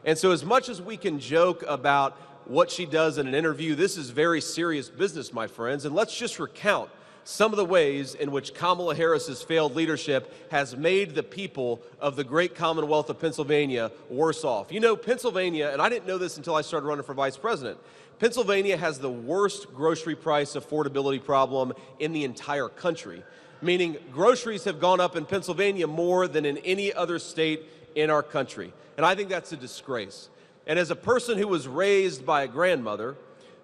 And so as much as we can joke about what she does in an interview, this is very serious business, my friends. And let's just recount some of the ways in which Kamala Harris's failed leadership has made the people of the great Commonwealth of Pennsylvania worse off. You know, Pennsylvania, and I didn't know this until I started running for vice president, Pennsylvania has the worst grocery price affordability problem in the entire country, meaning groceries have gone up in Pennsylvania more than in any other state in our country. And I think that's a disgrace. And as a person who was raised by a grandmother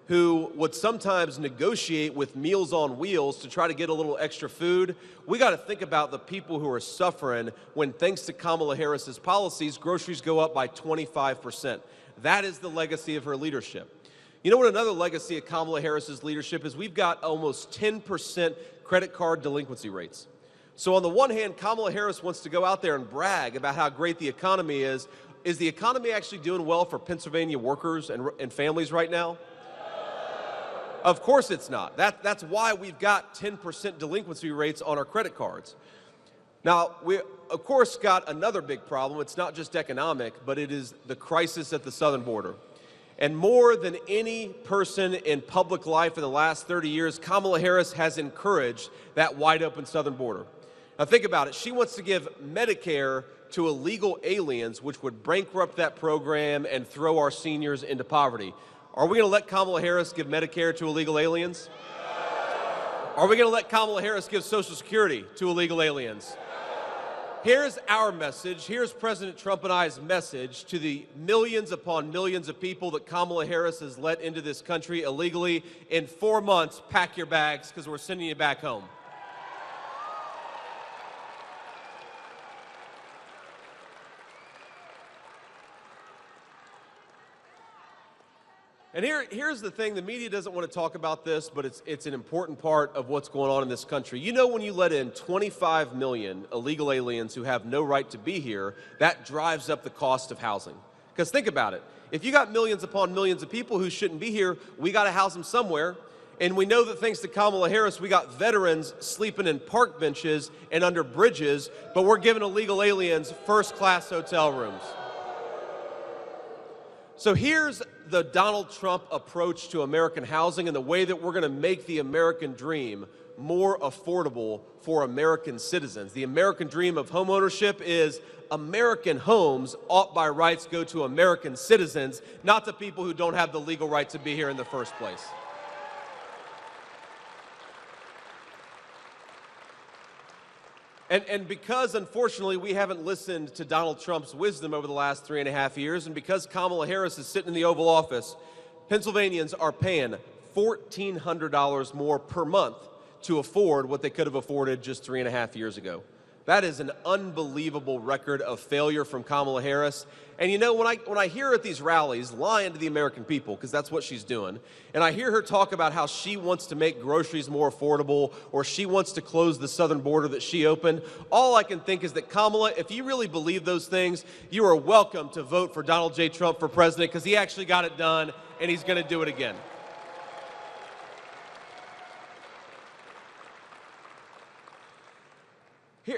who would sometimes negotiate with Meals on Wheels to try to get a little extra food, we got to think about the people who are suffering when, thanks to Kamala Harris's policies, groceries go up by 25%. That is the legacy of her leadership. You know what another legacy of Kamala Harris's leadership is? We've got almost 10% credit card delinquency rates. So on the one hand, Kamala Harris wants to go out there and brag about how great the economy is. Is the economy actually doing well for Pennsylvania workers and families right now? Of course it's not. That's why we've got 10% delinquency rates on our credit cards. Now, we, of course, got another big problem. It's not just economic, but it is the crisis at the southern border. And more than any person in public life in the last 30 years, Kamala Harris has encouraged that wide open southern border. Now think about it. She wants to give Medicare to illegal aliens, which would bankrupt that program and throw our seniors into poverty. Are we going to let Kamala Harris give Medicare to illegal aliens? Are we going to let Kamala Harris give Social Security to illegal aliens? Here's our message. Here's President Trump and I's message to the millions upon millions of people that Kamala Harris has let into this country illegally. In 4 months, pack your bags because we're sending you back home. And here's the thing, the media doesn't want to talk about this, but it's an important part of what's going on in this country. You know, when you let in 25 million illegal aliens who have no right to be here, that drives up the cost of housing. Because think about it. If you got millions upon millions of people who shouldn't be here, we got to house them somewhere. And we know that thanks to Kamala Harris, we got veterans sleeping in park benches and under bridges, but we're giving illegal aliens first-class hotel rooms. So here's the Donald Trump approach to American housing and the way that we're going to make the American dream more affordable for American citizens. The American dream of homeownership is American homes ought by rights go to American citizens, not to people who don't have the legal right to be here in the first place. And because, unfortunately, we haven't listened to Donald Trump's wisdom over the last 3.5 years, and because Kamala Harris is sitting in the Oval Office, Pennsylvanians are paying $1,400 more per month to afford what they could have afforded just 3.5 years ago. That is an unbelievable record of failure from Kamala Harris. And you know, when I hear her at these rallies lying to the American people, because that's what she's doing, and I hear her talk about how she wants to make groceries more affordable or she wants to close the southern border that she opened, all I can think is that, Kamala, if you really believe those things, you are welcome to vote for Donald J. Trump for president, because he actually got it done and he's going to do it again.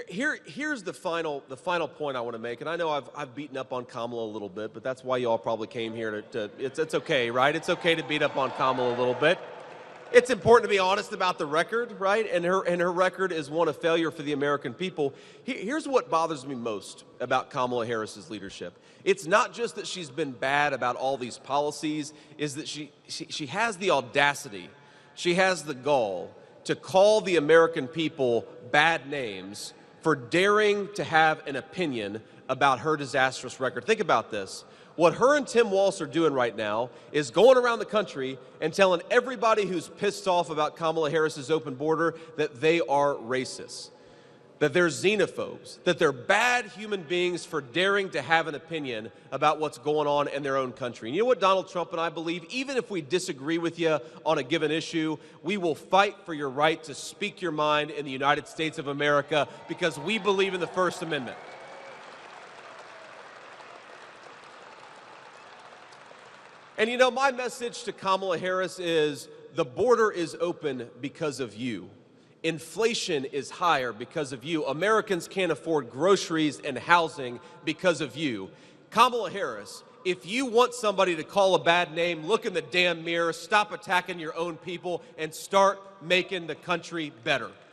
Here's the final point I want to make, and I know I've beaten up on Kamala a little bit, but that's why you all probably came here it's okay, right? It's okay to beat up on Kamala a little bit. It's important to be honest about the record, right? And her record is one of failure for the American people. Here's what bothers me most about Kamala Harris's leadership. It's not just that she's been bad about all these policies, is that she has the audacity, she has the gall to call the American people bad names for daring to have an opinion about her disastrous record. Think about this. What her and Tim Walz are doing right now is going around the country and telling everybody who's pissed off about Kamala Harris's open border that they are racist, that they're xenophobes, that they're bad human beings for daring to have an opinion about what's going on in their own country. And you know what Donald Trump and I believe? Even if we disagree with you on a given issue, we will fight for your right to speak your mind in the United States of America, because we believe in the First Amendment. And you know, my message to Kamala Harris is the border is open because of you. Inflation is higher because of you. Americans can't afford groceries and housing because of you. Kamala Harris, if you want somebody to call a bad name, look in the damn mirror, stop attacking your own people, and start making the country better.